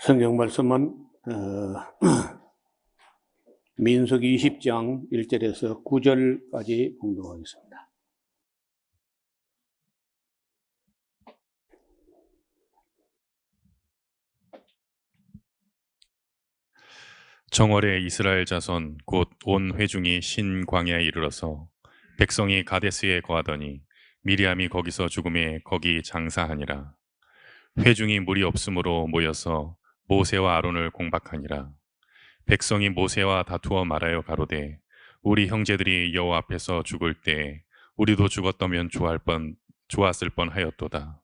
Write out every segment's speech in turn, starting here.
성경 말씀은 민수기 20장 1절에서 9절까지 봉독하겠습니다. 정월에 이스라엘 자손 곧 온 회중이 신광야에 이르러서 백성이 가데스에 거하더니 미리암이 거기서 죽음에 거기 장사하니라. 회중이 물이 없으므로 모여서 모세와 아론을 공박하니라. 백성이 모세와 다투어 말하여 가로되 우리 형제들이 여호와 앞에서 죽을 때 우리도 죽었다면 좋았을 뻔하였도다.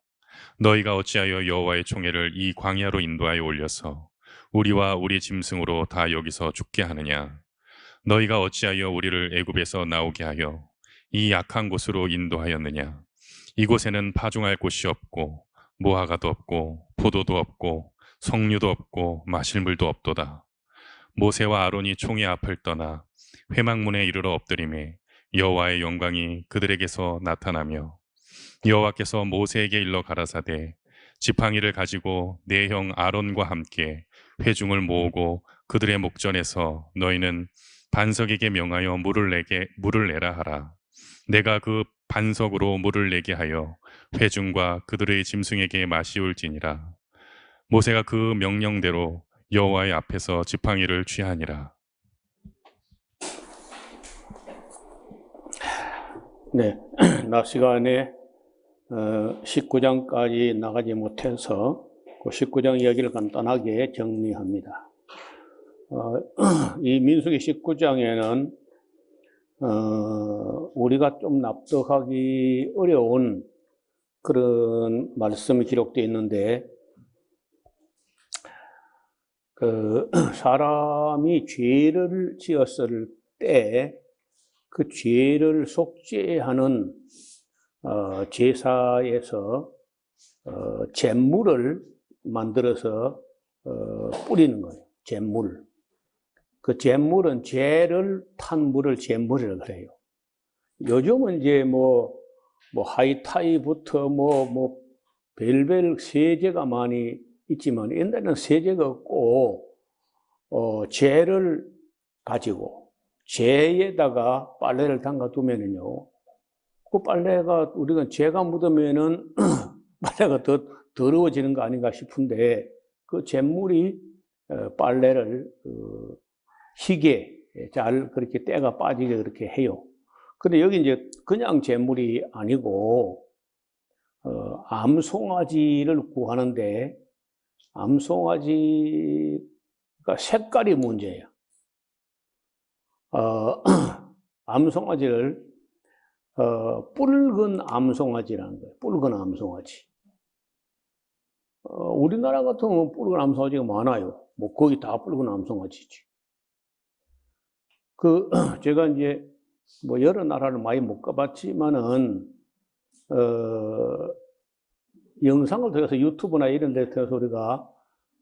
너희가 어찌하여 여호와의 총애를 이 광야로 인도하여 올려서 우리와 우리 짐승으로 다 여기서 죽게 하느냐? 너희가 어찌하여 우리를 애굽에서 나오게 하여 이 약한 곳으로 인도하였느냐? 이곳에는 파종할 곳이 없고 무화과도 없고 포도도 없고 석류도 없고 마실 물도 없도다. 모세와 아론이 총의 앞을 떠나 회막문에 이르러 엎드리매 여호와의 영광이 그들에게서 나타나며 여호와께서 모세에게 일러 가라사대 지팡이를 가지고 내 형 아론과 함께 회중을 모으고 그들의 목전에서 너희는 반석에게 명하여 물을 내라 하라. 내가 그 반석으로 물을 내게 하여 회중과 그들의 짐승에게 마시울지니라. 모세가 그 명령대로 여호와의 앞에서 지팡이를 취하니라. 네, 낮 시간에 19장까지 나가지 못해서 그 19장 이야기를 간단하게 정리합니다. 이 민수기 19장에는 우리가 좀 납득하기 어려운 그런 말씀이 기록되어 있는데, 사람이 죄를 지었을 때 그 죄를 속죄하는 제사에서 잿물을 만들어서 뿌리는 거예요. 잿물. 그 잿물은 죄를 탄 물을 잿물이라고 그래요. 요즘은 이제 뭐 하이타이부터 별별 세제가 많이 있지만 옛날에는 세제가 없고 죄를 가지고 죄에다가 빨래를 담가 두면은요, 그 빨래가 우리가 죄가 묻으면은 빨래가 더 더러워지는 거 아닌가 싶은데, 그 잿물이 빨래를 희게 잘 그렇게 때가 빠지게 그렇게 해요. 근데 여기 이제 그냥 잿물이 아니고 암송아지를 구하는데, 암송아지가 색깔이 문제예요. 암송아지를 붉은 암송아지라는 거예요. 붉은 암송아지. 우리나라 같으면 붉은 암송아지가 많아요. 뭐 거의 다 붉은 암송아지지. 제가 이제 뭐 여러 나라를 많이 못 가봤지만은 영상을 통해서 유튜브나 이런 데 통해서 우리가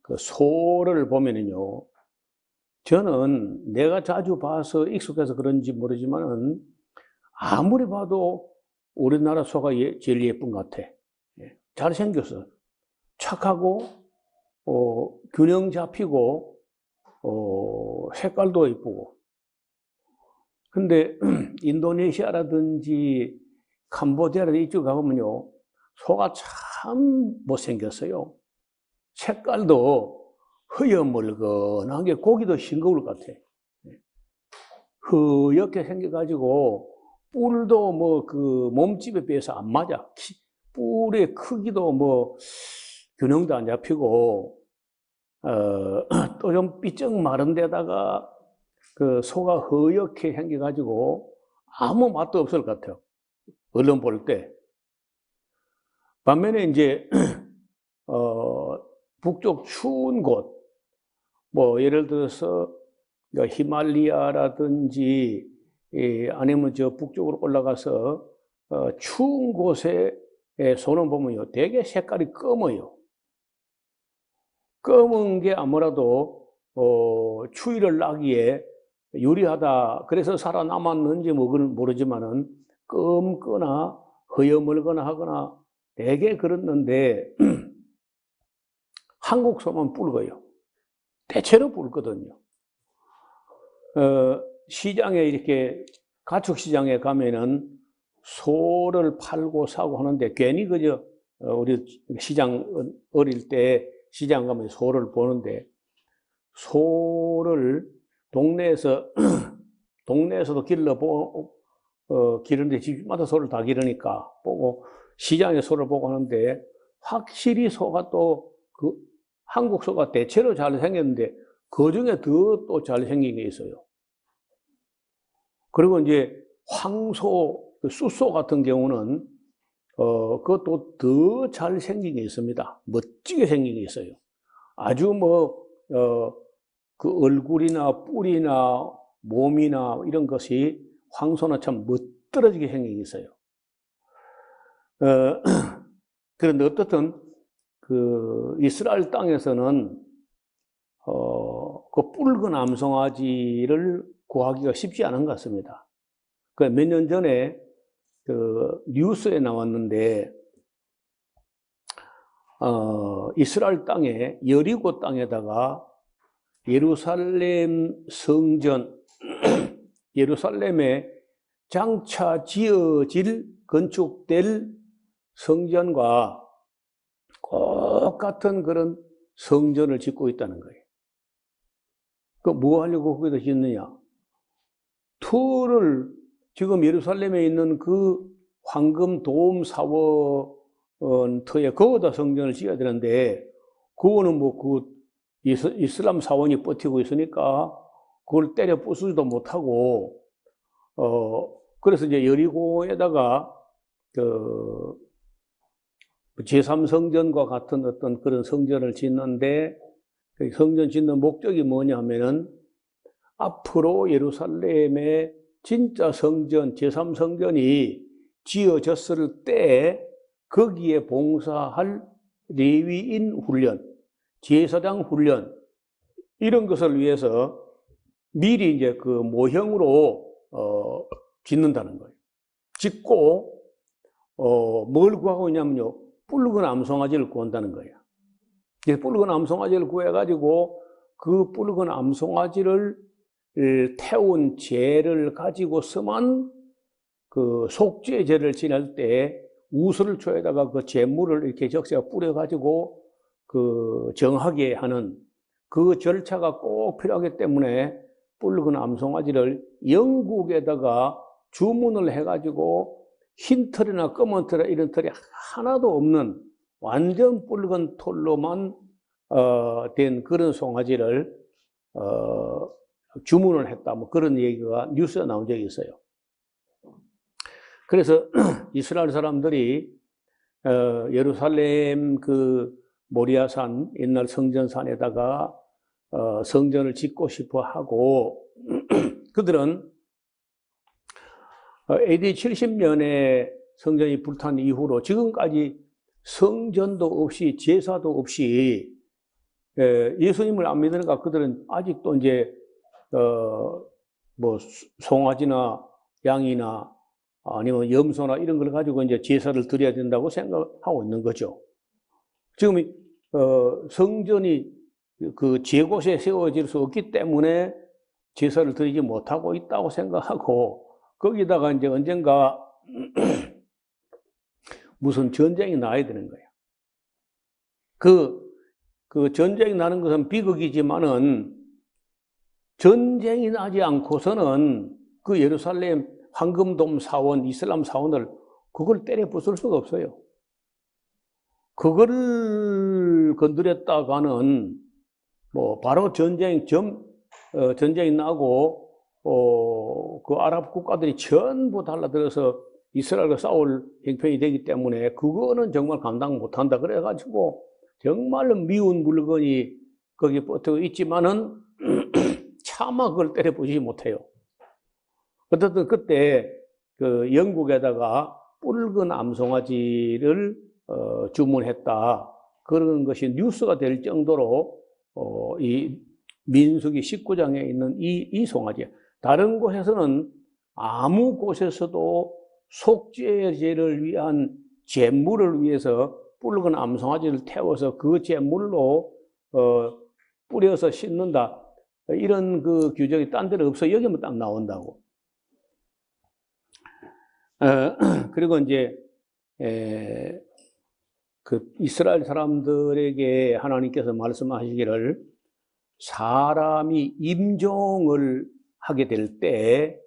그 소를 보면은요, 저는 내가 자주 봐서 익숙해서 그런지 모르지만은 아무리 봐도 우리나라 소가 제일 예쁜 것 같아. 잘생겼어. 착하고 균형 잡히고 색깔도 예쁘고. 근데 인도네시아라든지 캄보디아라든지 이쪽 가보면요, 소가 참 못생겼어요. 색깔도 허여멀건하게, 고기도 싱거울 것 같아. 허옇게 생겨가지고 뿔도 몸집에 비해서 안 맞아. 뿔의 크기도 균형도 안 잡히고, 또 좀 삐쩍 마른 데다가 그 소가 허옇게 생겨가지고 아무 맛도 없을 것 같아요. 얼른 볼 때. 반면에 이제 북쪽 추운 곳, 예를 들어서 히말리아라든지 아니면 저 북쪽으로 올라가서 추운 곳에 소는 보면요, 되게 색깔이 검어요. 검은 게 아무래도 추위를 나기에 유리하다. 그래서 살아남았는지 모르지만은 검거나 허여멀거나 하거나 되게 그랬는데, 한국 소만 붉어요. 대체로 붉거든요. 시장에 이렇게 가축시장에 가면은 소를 팔고 사고 하는데 괜히 그저 우리 시장 어릴 때 시장 가면 소를 보는데 소를 동네에서도 기르는데 집마다 소를 다 기르니까 보고 시장에 소를 보고 하는데 확실히 소가 또 그 한국 소가 대체로 잘 생겼는데 그 중에 더 또 잘 생긴 게 있어요. 그리고 이제 황소, 숫소 같은 경우는 그것도 더 잘 생긴 게 있습니다. 멋지게 생긴 게 있어요. 아주 그 얼굴이나 뿔이나 몸이나 이런 것이 황소는 참 멋들어지게 생긴 게 있어요. 그런데 어떻든 그 이스라엘 땅에서는 그 붉은 암송아지를 구하기가 쉽지 않은 것 같습니다. 그 몇 년 전에 그 뉴스에 나왔는데 이스라엘 땅에 여리고 땅에다가 예루살렘 성전 예루살렘에 장차 지어질 건축될 성전과 똑같은 그런 성전을 짓고 있다는 거예요. 그 뭐 하려고 거기다 짓느냐? 터를 지금 예루살렘에 있는 그 황금 도움 사원 터에 거기다 성전을 지어야 되는데 그거는 뭐 그 이슬람 사원이 버티고 있으니까 그걸 때려 부수지도 못하고 그래서 이제 여리고에다가 그 제3성전과 같은 어떤 그런 성전을 짓는데 그 성전 짓는 목적이 뭐냐 하면은 앞으로 예루살렘의 진짜 성전, 제3성전이 지어졌을 때 거기에 봉사할 레위인 훈련, 제사장 훈련 이런 것을 위해서 미리 이제 그 모형으로 짓는다는 거예요. 짓고 뭘 구하고 있냐면요. 붉은 암송아지를 구한다는 거예요. 붉은 암송아지를 구해가지고 그 붉은 암송아지를 태운 재를 가지고서만 그 속죄제를 지낼 때 우슬초에다가 그 재물을 이렇게 적셔 뿌려가지고 그 정하게 하는 그 절차가 꼭 필요하기 때문에 붉은 암송아지를 영국에다가 주문을 해가지고 흰 털이나 검은 털이나 이런 털이 하나도 없는 완전 붉은 털로만 된 그런 송아지를 주문을 했다. 뭐 그런 얘기가 뉴스에 나온 적이 있어요. 그래서 이스라엘 사람들이 예루살렘 그 모리아산 옛날 성전산에다가 성전을 짓고 싶어 하고 그들은 AD 70년에 성전이 불탄 이후로 지금까지 성전도 없이 제사도 없이 예수님을 안 믿으니까 그들은 아직도 이제 뭐 송아지나 양이나 아니면 염소나 이런 걸 가지고 이제 제사를 드려야 된다고 생각하고 있는 거죠. 지금 성전이 그 제곳에 세워질 수 없기 때문에 제사를 드리지 못하고 있다고 생각하고 거기다가 이제 언젠가 무슨 전쟁이 나야 되는 거예요. 그 전쟁이 나는 것은 비극이지만은 전쟁이 나지 않고서는 그 예루살렘 황금돔 사원, 이슬람 사원을 그걸 때려 부술 수가 없어요. 그거를 건드렸다가는 뭐 바로 전쟁이 나고 그 아랍 국가들이 전부 달라들어서 이스라엘과 싸울 형편이 되기 때문에 그거는 정말 감당 못한다. 그래가지고 정말로 미운 물건이 거기에 버티고 있지만은 차마 그걸 때려 부수지 못해요. 어쨌든 그때 그 영국에다가 붉은 암송아지를 주문했다. 그런 것이 뉴스가 될 정도로 이 민수기 19장에 있는 이 송아지. 다른 곳에서는 아무 곳에서도 속죄제를 위한 제물을 위해서 붉은 암송아지를 태워서 그 제물로 뿌려서 씻는다. 이런 그 규정이 딴 데는 없어. 여기만 딱 나온다고. 그리고 이제 그 이스라엘 사람들에게 하나님께서 말씀하시기를 사람이 임종을 하게 될 때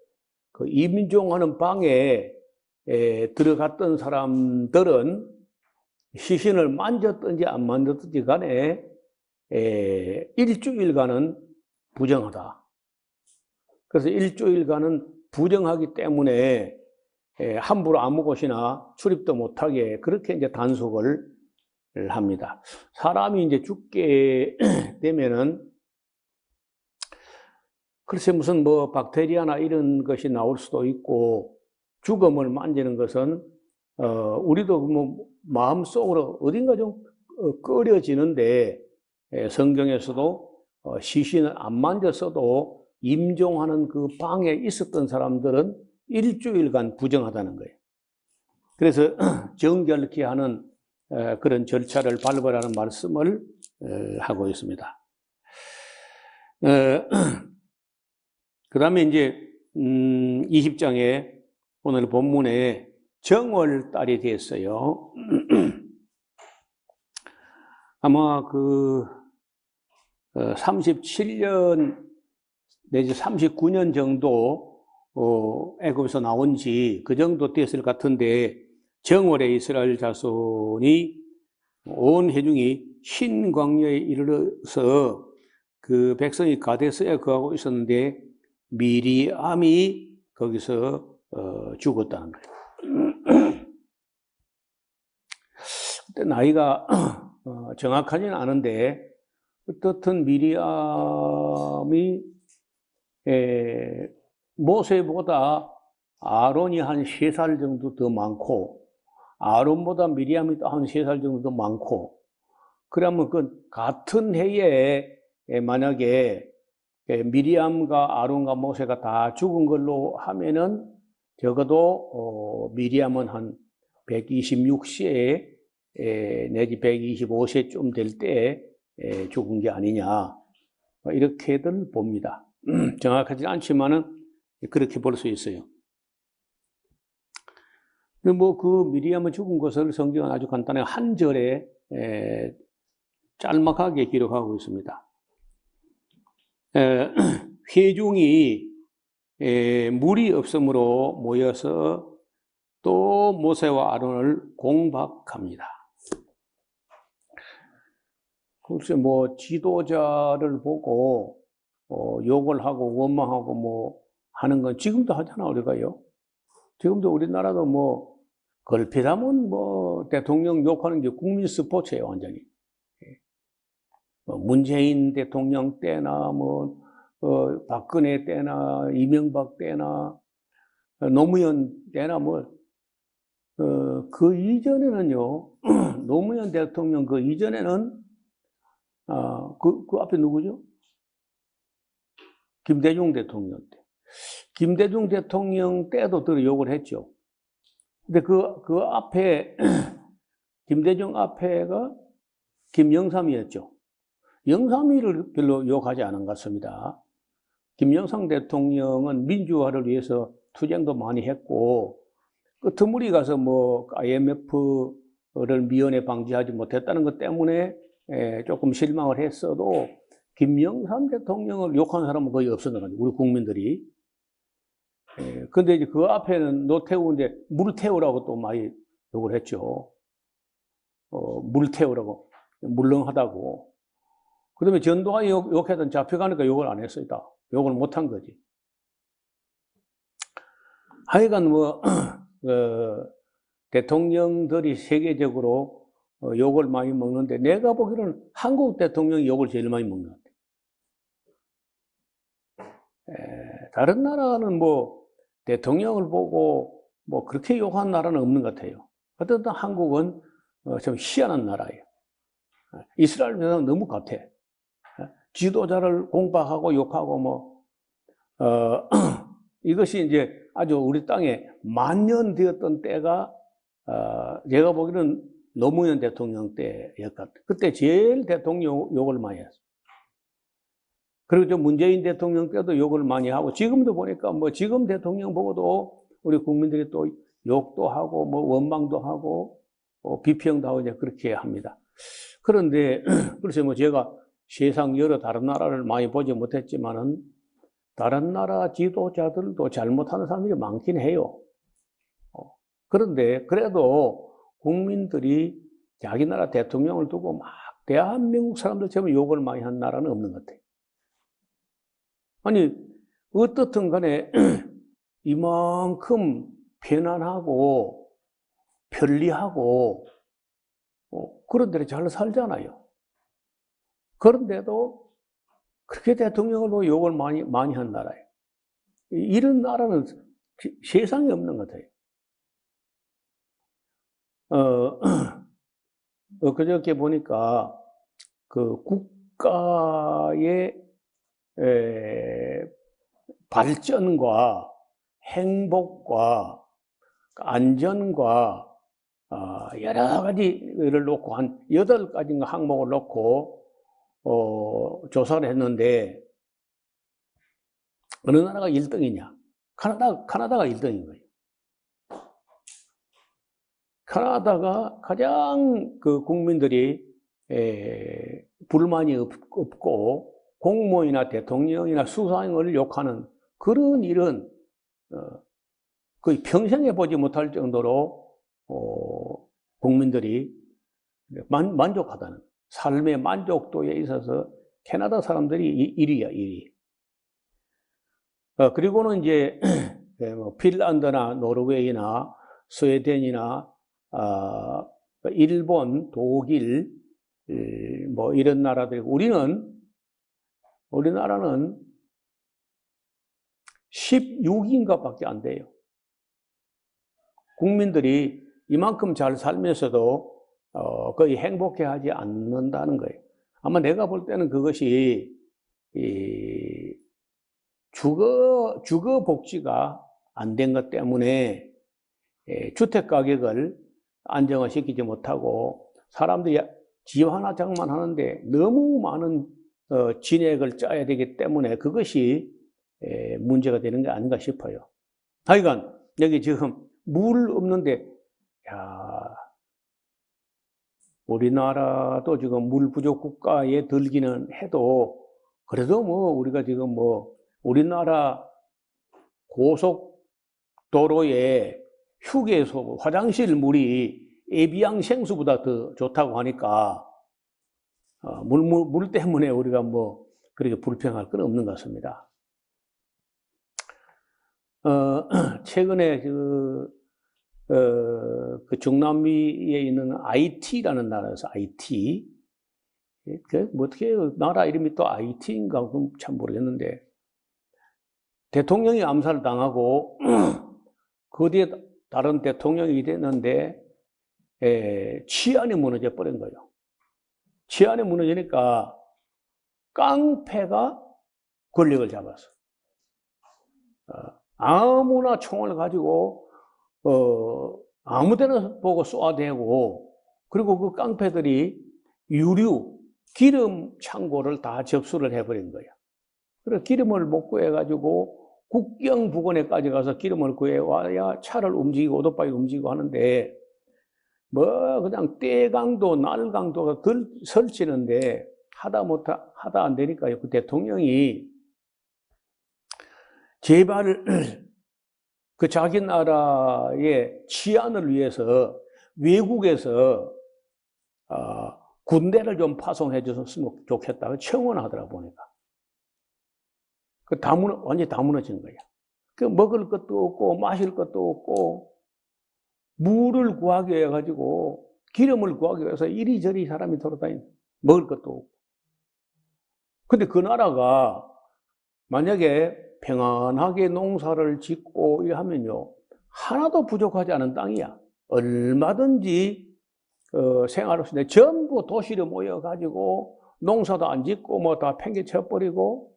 그 임종하는 방에 들어갔던 사람들은 시신을 만졌든지 안 만졌든지 간에 일주일간은 부정하다. 그래서 일주일간은 부정하기 때문에 함부로 아무 곳이나 출입도 못하게 그렇게 이제 단속을 합니다. 사람이 이제 죽게 되면은 글쎄 무슨 뭐 박테리아나 이런 것이 나올 수도 있고 죽음을 만지는 것은 우리도 뭐 마음속으로 어딘가 좀 꺼려지는데 성경에서도 시신을 안 만졌어도 임종하는 그 방에 있었던 사람들은 일주일간 부정하다는 거예요. 그래서 정결케 하는 그런 절차를 밟으라는 말씀을 하고 있습니다. 그 다음에 이제 20장에 오늘 본문에 정월달이 됐어요. 아마 그 37년 내지 39년 정도 애굽에서 나온 지 그 정도 됐을 것 같은데 정월에 이스라엘 자손이 온 회중이 신광야에 이르러서 그 백성이 가데스에 거하고 있었는데 미리암이 거기서 죽었다는 거예요. 그때 나이가 정확하지는 않은데 어떻든 미리암이 모세보다 아론이 한 3살 정도 더 많고 아론보다 미리암이 또 한 3살 정도 더 많고 그러면 그 같은 해에 만약에 미리암과 아론과 모세가 다 죽은 걸로 하면은 적어도 미리암은 한 126세에 내지 125세쯤 될 때 죽은 게 아니냐 이렇게들 봅니다. 정확하지 않지만은 그렇게 볼 수 있어요. 뭐 그 미리암이 죽은 것을 성경은 아주 간단하게 한 절에 짤막하게 기록하고 있습니다. 회중이 물이 없으므로 모여서 또 모세와 아론을 공박합니다. 글쎄 뭐 지도자를 보고 욕을 하고 원망하고 뭐 하는 건 지금도 하잖아 우리가요. 지금도 우리나라도 뭐 걸핏하면 뭐 대통령 욕하는 게 국민 스포츠예요 완전히. 문재인 대통령 때나 뭐 박근혜 때나 이명박 때나 노무현 때나 뭐 그 이전에는요 노무현 대통령 그 이전에는 그 앞에 누구죠? 김대중 대통령 때. 김대중 대통령 때도 더 욕을 했죠. 근데 그 앞에 김대중 앞에가 김영삼이었죠. 영삼이를 별로 욕하지 않은 것 같습니다. 김영삼 대통령은 민주화를 위해서 투쟁도 많이 했고, 끄트물이 가서 뭐 IMF를 미연에 방지하지 못했다는 것 때문에 조금 실망을 했어도 김영삼 대통령을 욕하는 사람은 거의 없었던 거죠. 우리 국민들이. 근데 이제 그 앞에는 노태우인데 물 태우라고 또 많이 욕을 했죠. 물 태우라고. 물렁하다고. 그 다음에 전두환이 욕하던 잡혀가니까 욕을 안 했어요. 욕을 못 한 거지. 하여간 뭐, 대통령들이 세계적으로 욕을 많이 먹는데 내가 보기로는 한국 대통령이 욕을 제일 많이 먹는 것 같아요. 다른 나라는 뭐 대통령을 보고 뭐 그렇게 욕한 나라는 없는 것 같아요. 어쨌든 한국은 좀 희한한 나라예요. 이스라엘은 너무 같아. 지도자를 공박하고 욕하고 뭐, 이것이 이제 아주 우리 땅에 만년 되었던 때가, 제가 보기에는 노무현 대통령 때였거든. 그때 제일 대통령 욕을 많이 했어. 그리고 저 문재인 대통령 때도 욕을 많이 하고, 지금도 보니까 뭐 지금 대통령 보고도 우리 국민들이 또 욕도 하고, 뭐 원망도 하고, 비평도 하고 이제 그렇게 합니다. 그런데, 글쎄 뭐 제가 세상 여러 다른 나라를 많이 보지 못했지만은, 다른 나라 지도자들도 잘못하는 사람들이 많긴 해요. 그런데 그래도 국민들이 자기 나라 대통령을 두고 막 대한민국 사람들처럼 욕을 많이 한 나라는 없는 것 같아요. 아니, 어떻든 간에 이만큼 편안하고 편리하고 그런 데를 잘 살잖아요. 그런데도 그렇게 대통령으로 욕을 많이 한 나라예요. 이런 나라는 세상에 없는 것 같아요. 그저께 보니까 그 국가의 발전과 행복과 안전과 여러 가지를 놓고 한 8가지인가 항목을 놓고 조사를 했는데 어느 나라가 1등이냐? 카나다가 1등인 거예요. 카나다가 가장 그 국민들이 불만이 없고 공무원이나 대통령이나 수상을 욕하는 그런 일은 거의 평생에 보지 못할 정도로 국민들이 만족하다는, 삶의 만족도에 있어서 캐나다 사람들이 1위야, 1위. 그리고는 이제 뭐 핀란드나 노르웨이나 스웨덴이나 일본, 독일 뭐 이런 나라들, 우리나라는 16인가 밖에 안 돼요. 국민들이 이만큼 잘 살면서도 거의 행복해하지 않는다는 거예요. 아마 내가 볼 때는 그것이 주거 복지가 안 된 것 때문에 주택 가격을 안정화시키지 못하고 사람들이 집 하나 장만하는데 너무 많은 진액을 짜야 되기 때문에 그것이 문제가 되는 게 아닌가 싶어요. 하여간 여기 지금 물 없는데, 우리나라도 지금 물 부족 국가에 들기는 해도 그래도 뭐 우리가 지금 뭐 우리나라 고속도로에 휴게소, 화장실 물이 에비앙 생수보다 더 좋다고 하니까 물 때문에 우리가 뭐 그렇게 불평할 건 없는 것 같습니다. 최근에 그 중남미에 있는 IT라는 나라에서 IT, 뭐 어떻게 나라 이름이 또 IT인가 참 모르겠는데 대통령이 암살을 당하고 그 뒤에 다른 대통령이 됐는데 치안이 무너져 버린 거예요. 치안이 무너지니까 깡패가 권력을 잡았어. 아무나 총을 가지고 아무 데나 보고 쏘아대고, 그리고 그 깡패들이 기름 창고를 다 접수를 해버린 거야. 그래서 기름을 못 구해가지고 국경 부근에까지 가서 기름을 구해와야 차를 움직이고 오토바이를 움직이고 하는데, 뭐 그냥 떼강도 날강도가 덜 설치는데 하다 안 되니까 그 대통령이 제발 그 자기 나라의 치안을 위해서 외국에서 군대를 좀 파송해 줬으면 좋겠다고 청원하더라 보니까. 완전히 다 무너진 거야. 그 먹을 것도 없고 마실 것도 없고 물을 구하기 위해 가지고 기름을 구하기 위해서 이리저리 사람이 돌아다니는, 먹을 것도 없고. 근데 그 나라가 만약에 평안하게 농사를 짓고 이러면요 하나도 부족하지 않은 땅이야. 얼마든지 생활할 수 있는데 전부 도시로 모여가지고 농사도 안 짓고 뭐 다 팽개쳐버리고,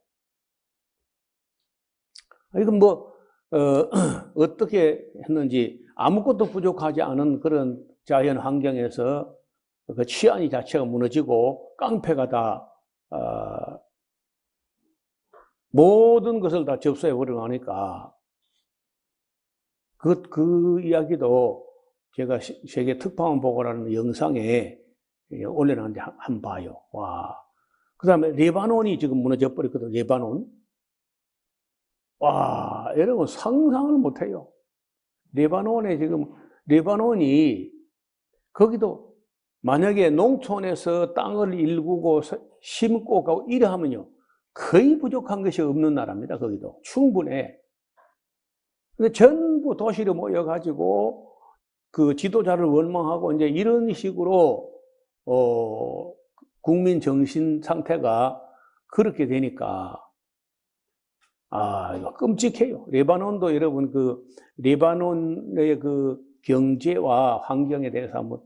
이건 뭐 어떻게 했는지 아무것도 부족하지 않은 그런 자연 환경에서 그 치안이 자체가 무너지고 깡패가 다 모든 것을 다 접수해 버리고 하니까 그 이야기도 제가 세계 특파원 보고라는 영상에 올려놨는데 한번 봐요. 와. 그 다음에 레바논이 지금 무너져 버렸거든, 레바논. 와, 여러분 상상을 못 해요. 레바논이 거기도 만약에 농촌에서 땅을 일구고 심고 가고 이러하면요. 거의 부족한 것이 없는 나라입니다, 거기도. 충분해. 근데 전부 도시로 모여가지고 그 지도자를 원망하고 이제 이런 식으로, 국민 정신 상태가 그렇게 되니까, 이거 끔찍해요. 레바논도 여러분 레바논의 그 경제와 환경에 대해서 한번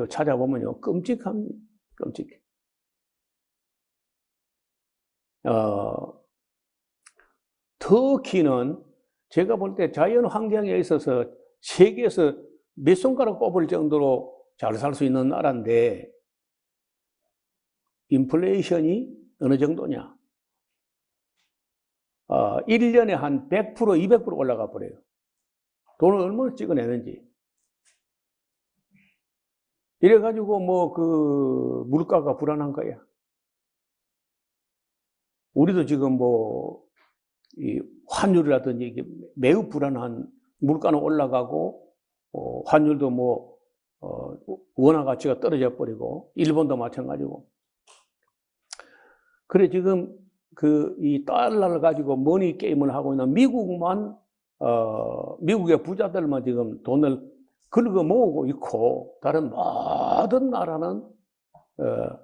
찾아보면요. 끔찍합니다. 끔찍해. 터키는 제가 볼 때 자연 환경에 있어서 세계에서 몇 손가락 꼽을 정도로 잘 살 수 있는 나라인데, 인플레이션이 어느 정도냐? 1년에 한 100%, 200% 올라가 버려요. 돈을 얼마나 찍어내는지. 이래가지고 물가가 불안한 거야. 우리도 지금 이 환율이라든지 이게 매우 불안한, 물가는 올라가고, 환율도 원화 가치가 떨어져 버리고, 일본도 마찬가지고. 그래, 지금 이 달러를 가지고 머니 게임을 하고 있는 미국의 부자들만 지금 돈을 긁어 모으고 있고, 다른 모든 나라는,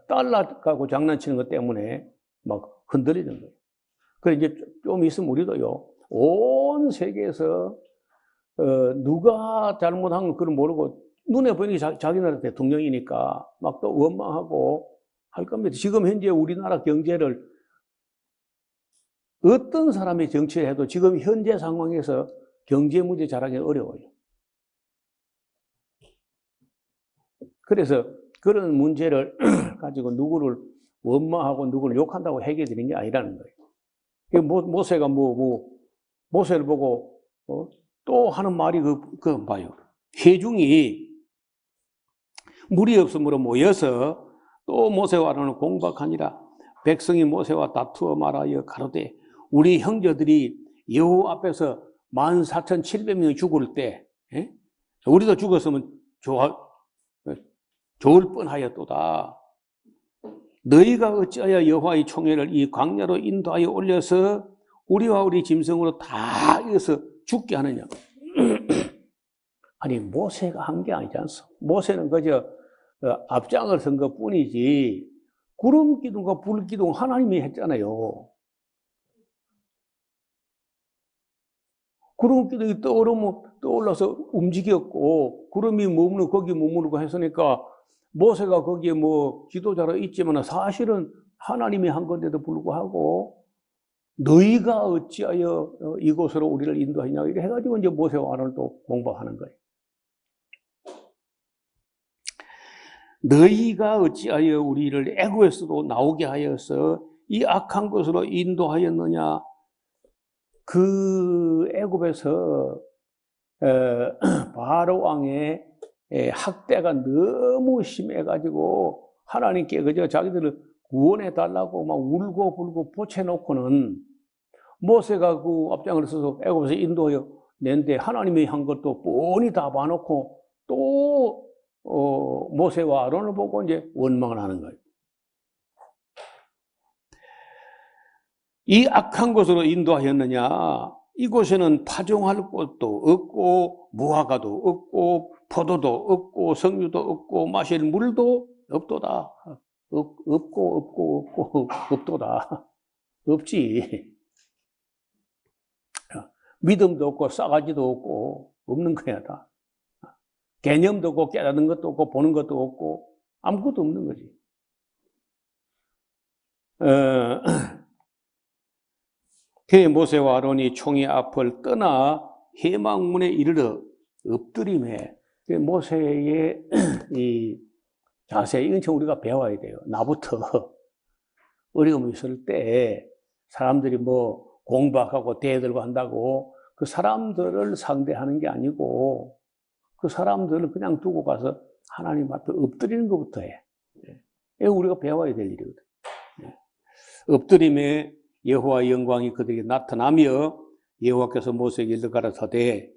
달러 갖고 장난치는 것 때문에 막 흔들리는 거예요. 그래, 이제 좀 있으면 우리도요, 온 세계에서, 누가 잘못한 건 그걸 모르고, 눈에 보이는 게 자기 나라 대통령이니까 막 또 원망하고 할 겁니다. 지금 현재 우리나라 경제를 어떤 사람이 정치를 해도 지금 현재 상황에서 경제 문제 잘하기 어려워요. 그래서 그런 문제를 가지고 누구를 원망하고 누구를 욕한다고 해결되는 게 아니라는 거예요. 모세가 모세를 보고 또 하는 말이 봐요. 회중이 물이 없으므로 모여서 또 모세와 아론을 공박하니라. 백성이 모세와 다투어 말하여 가로되 우리 형제들이 여호와 앞에서 14,700명이 죽을 때, 우리도 죽었으면 좋을 뻔하였도다. 너희가 어찌하여 여호와의 총회를 이 광야로 인도하여 올려서 우리와 우리 짐승으로 다 이어서 죽게 하느냐. 아니, 모세가 한 게 아니지 않소. 모세는 그저 앞장을 선 것 뿐이지, 구름 기둥과 불 기둥 하나님이 했잖아요. 구름 기둥이 떠올라서 움직였고, 구름이 거기 머무르고 했으니까, 모세가 거기에 지도자로 있지만 사실은 하나님이 한 건데도 불구하고, 너희가 어찌하여 이곳으로 우리를 인도하냐, 이렇게 해가지고 이제 모세와 아론을 또 공부하는 거예요. 너희가 어찌하여 우리를 애굽에서도 나오게 하여서 이 악한 곳으로 인도하였느냐. 그 애굽에서 바로 왕의 학대가 너무 심해가지고 하나님께 그저 자기들을 구원해 달라고 막 울고 불고 보채놓고는 모세가 그 앞장을 서서 애굽에서 인도하여 낸데 하나님이 한 것도 뻔히 다 봐놓고 또 모세와 아론을 보고 이제 원망을 하는 거예요. 이 악한 곳으로 인도하였느냐? 이곳에는 파종할 곳도 없고 무화과도 없고 포도도 없고 석류도 없고 마실 물도 없도다. 없도다. 없지. 믿음도 없고 싸가지도 없고 없는 거야 다. 개념도 없고 깨닫는 것도 없고 보는 것도 없고 아무것도 없는 거지. 그의 모세와 아론이 총회 앞을 떠나 회막문에 이르러 엎드림에, 모세의 이 자세, 이건 참 우리가 배워야 돼요. 나부터 어려움이 있을 때 사람들이 뭐 공박하고 대들고 한다고 그 사람들을 상대하는 게 아니고 그 사람들을 그냥 두고 가서 하나님 앞에 엎드리는 것부터 해. 이거 우리가 배워야 될 일이거든. 엎드림에 여호와의 영광이 그들에게 나타나며 여호와께서 모세에게 이르 가라사대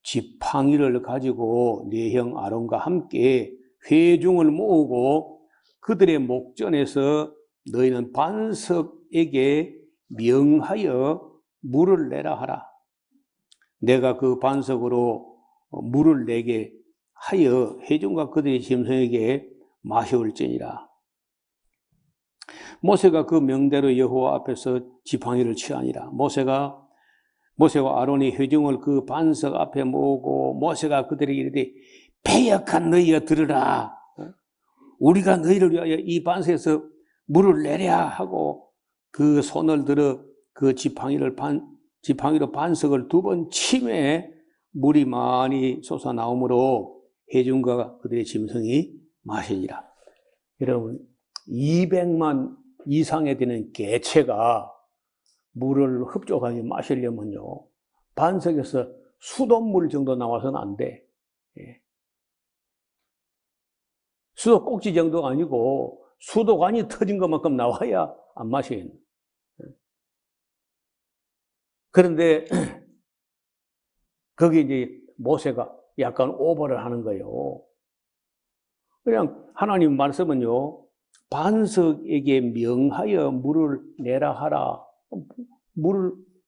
지팡이를 가지고 네 형 아론과 함께 회중을 모으고 그들의 목전에서 너희는 반석에게 명하여 물을 내라 하라. 내가 그 반석으로 물을 내게 하여 회중과 그들의 짐승에게 마셔올지니라. 모세가 그 명대로 여호와 앞에서 지팡이를 취하니라. 모세와 아론이 회중을 그 반석 앞에 모으고 모세가 그들에게 이르되 패역한 너희여 들으라. 우리가 너희를 위하여 이 반석에서 물을 내랴 하고 그 손을 들어 그 지팡이로 반석을 2번 치매 물이 많이 솟아나오므로 회중과 그들의 짐승이 마시니라. 여러분 200만 이상에 되는 개체가 물을 흡족하게 마시려면요 반석에서 수돗물 정도 나와서는 안 돼. 수도 꼭지 정도가 아니고 수도관이 터진 것만큼 나와야 안 마시겠네. 그런데 거기 이제 모세가 약간 오버를 하는 거예요. 그냥 하나님 말씀은요 반석에게 명하여 물을 내라 하라.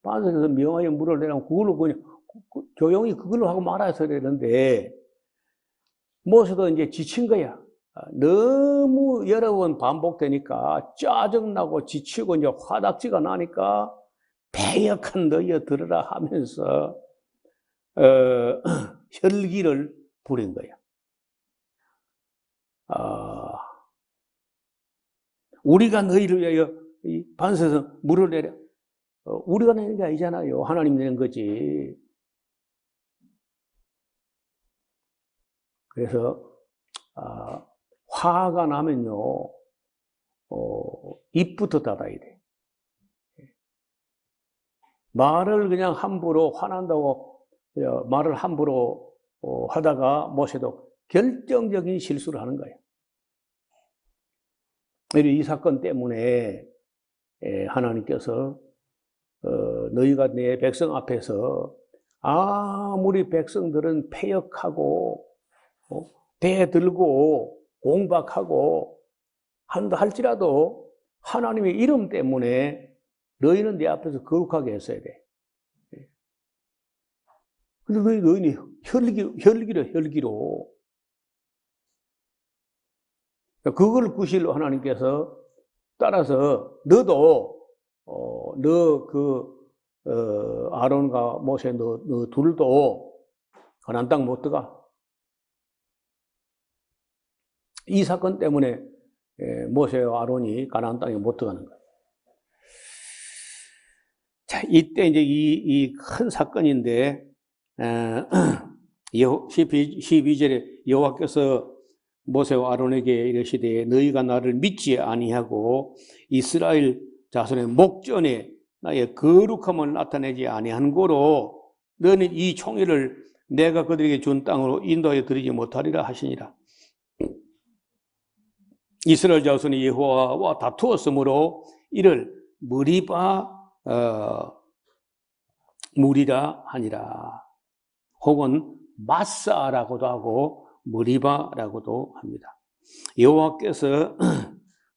반석에서 명하여 물을 내라. 그걸로 그냥 조용히 그걸로 하고 말아서 되는데 모세도 이제 지친 거야. 너무 여러 번 반복되니까 짜증나고 지치고 이제 화닥지가 나니까 패역한 너희여 들으라 하면서 혈기를 부린 거야. 우리가 너희를 위하여 이 반석에서 물을 내려. 우리가 내는 게 아니잖아요. 하나님 내는 거지. 그래서 화가 나면요 입부터 닫아야 돼. 말을 그냥 함부로 화난다고 말을 함부로 하다가 모세도 결정적인 실수를 하는 거예요. 이 사건 때문에 하나님께서 너희가 내 백성 앞에서 아무리 백성들은 패역하고 대들고 공박하고 한다 할지라도 하나님의 이름 때문에 너희는 내 앞에서 거룩하게 했어야 돼. 근데 너희는 혈기로 그걸 구실로 하나님께서 따라서 너도 아론과 모세 너 둘도 가나안 땅 못 들어가. 이 사건 때문에 모세와 아론이 가나안 땅에 못 들어가는 거예요. 자, 이때 이제 이 큰 사건인데 12절에 여호와께서 모세와 아론에게 이르시되 너희가 나를 믿지 아니하고 이스라엘 자손의 목전에 나의 거룩함을 나타내지 아니한 고로 너는 이 총회를 내가 그들에게 준 땅으로 인도하여 드리지 못하리라 하시니라. 이스라엘 자손이 여호와와 다투었으므로 이를 물이라 하니라. 혹은 마사라고도 하고 무리바라고도 합니다. 여호와께서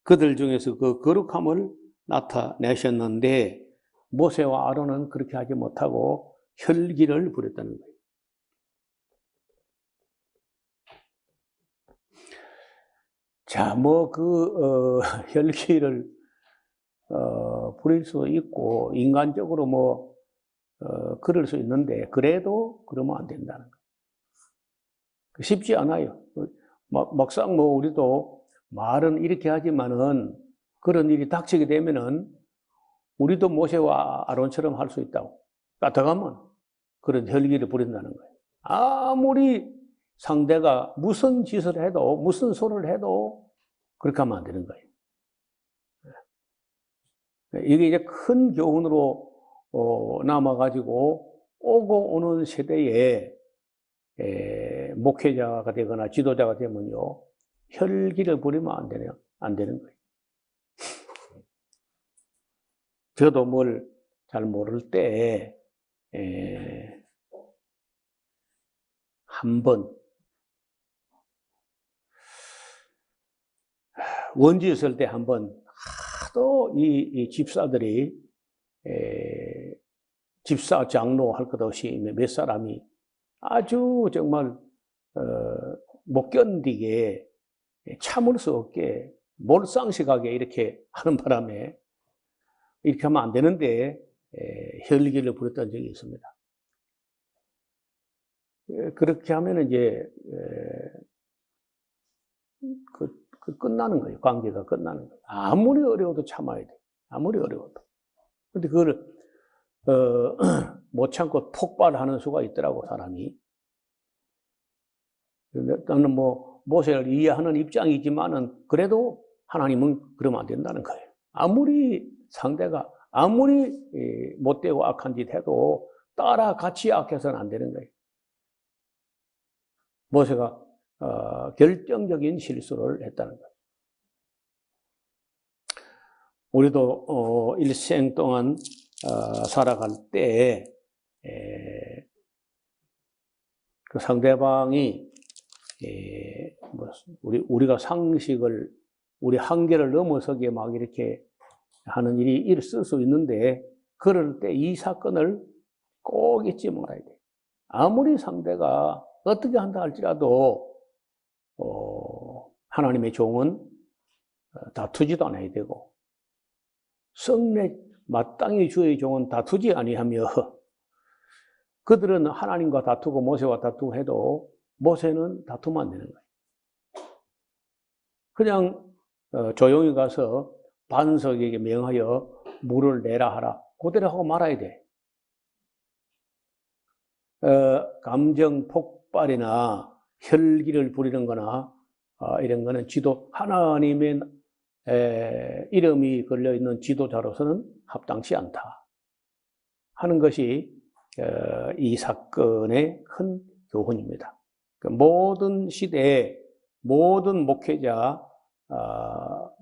그들 중에서 그 거룩함을 나타내셨는데 모세와 아론은 그렇게 하지 못하고 혈기를 부렸다는 거예요. 자, 혈기를 부릴 수 있고 인간적으로 그럴 수 있는데 그래도 그러면 안 된다는 거예요. 쉽지 않아요. 막상 우리도 말은 이렇게 하지만은 그런 일이 닥치게 되면은 우리도 모세와 아론처럼 할 수 있다고. 까딱하면 그런 혈기를 부린다는 거예요. 아무리 상대가 무슨 짓을 해도, 무슨 소리를 해도 그렇게 하면 안 되는 거예요. 이게 이제 큰 교훈으로 남아가지고 오고 오는 세대에 목회자가 되거나 지도자가 되면요, 혈기를 부리면 안 되는 거예요. 저도 뭘 잘 모를 때, 한 번, 원주에 있을 때 한 번, 하도 이 집사들이, 집사 장로 할 것 없이 몇 사람이 아주 정말, 못 견디게, 참을 수 없게, 몰상식하게 이렇게 하는 바람에, 이렇게 하면 안 되는데, 혈기를 부렸던 적이 있습니다. 그렇게 하면 이제, 끝나는 거예요. 관계가 끝나는 거예요. 아무리 어려워도 참아야 돼. 아무리 어려워도. 근데 그걸, 못 참고 폭발하는 수가 있더라고, 사람이. 나는 모세를 이해하는 입장이지만은, 그래도 하나님은 그러면 안 된다는 거예요. 아무리 상대가, 아무리 못되고 악한 짓 해도 따라 같이 악해서는 안 되는 거예요. 모세가 결정적인 실수를 했다는 거예요. 우리도 일생 동안 살아갈 때 그 상대방이 우리가 상식을, 우리 한계를 넘어서게 막 이렇게 하는 일이 있을 수 있는데, 그럴 때 이 사건을 꼭 잊지 말아야 돼. 아무리 상대가 어떻게 한다 할지라도 하나님의 종은 다투지도 않아야 되고, 성내 마땅히 주의 종은 다투지 아니하며, 그들은 하나님과 다투고 모세와 다투고 해도 모세는 다투면 안 되는 거예요. 그냥 조용히 가서 반석에게 명하여 물을 내라 하라, 그대로 하고 말아야 돼. 감정 폭발이나 혈기를 부리는 거나 이런 거는 하나님의 이름이 걸려있는 지도자로서는 합당치 않다 하는 것이 이 사건의 큰 교훈입니다. 모든 시대에 모든 목회자,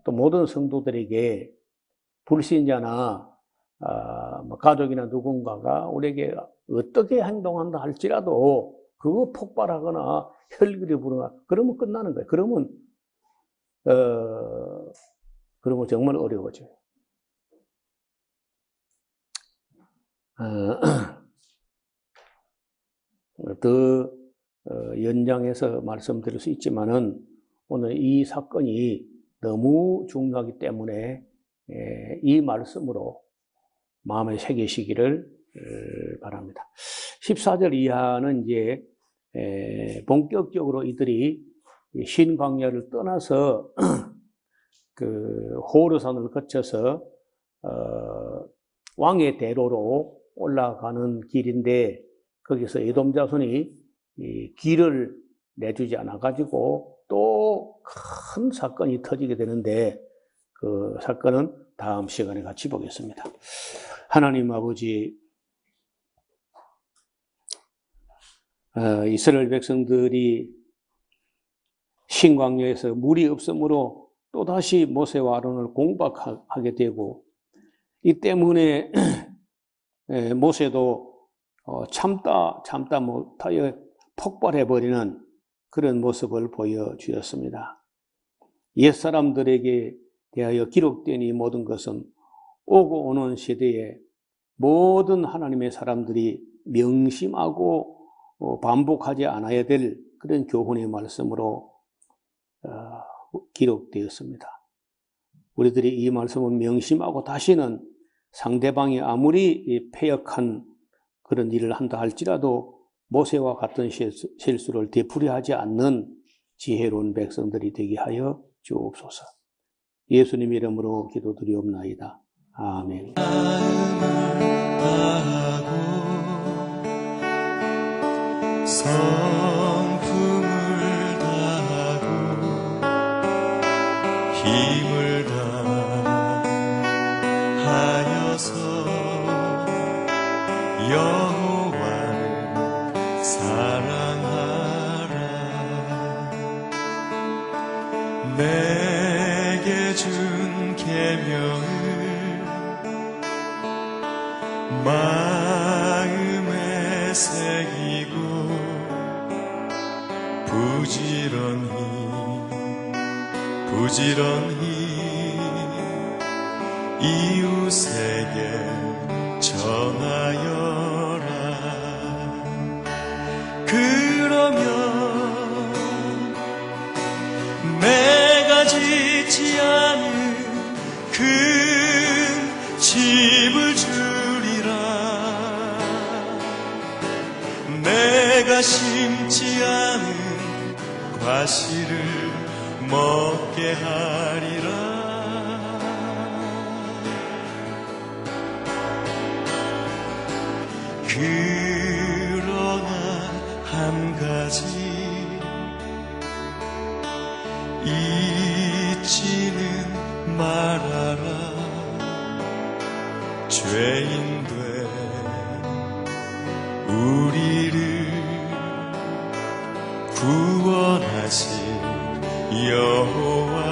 또 모든 성도들에게 불신자나 가족이나 누군가가 우리에게 어떻게 행동한다 할지라도 그거 폭발하거나 혈기를 부르거나 그러면 끝나는 거예요. 그러면 정말 어려워져요. 더 연장해서 말씀드릴 수 있지만은 오늘 이 사건이 너무 중요하기 때문에 이 말씀으로 마음에 새기시기를 바랍니다. 14절 이하는 이제 본격적으로 이들이 신광야를 떠나서 그 호르산을 거쳐서 왕의 대로로 올라가는 길인데, 거기서 에돔 자손이 이 길을 내주지 않아 가지고 또 큰 사건이 터지게 되는데, 그 사건은 다음 시간에 같이 보겠습니다. 하나님 아버지, 이스라엘 백성들이 신광야에서 물이 없으므로 또다시 모세와 아론을 공박하게 되고, 이 때문에 모세도 참다 못하여 폭발해버리는 그런 모습을 보여주셨습니다. 옛사람들에게 대하여 기록된 이 모든 것은 오고 오는 시대에 모든 하나님의 사람들이 명심하고 반복하지 않아야 될 그런 교훈의 말씀으로 기록되었습니다. 우리들이 이 말씀을 명심하고 다시는 상대방이 아무리 패역한 그런 일을 한다 할지라도 모세와 같은 실수를 되풀이하지 않는 지혜로운 백성들이 되게 하여 주옵소서. 예수님 이름으로 기도드리옵나이다. 아멘. 성품을 마음에 새기고 부지런히 이웃에게 전하여라. 그러면 내가 짓지 않은 큰 집을 주리라. 내가 심지 않은 과실을 먹게 하리라. 그러나 한 가지 잊지는 말아라. 죄인된 우리를 구원하신 여호와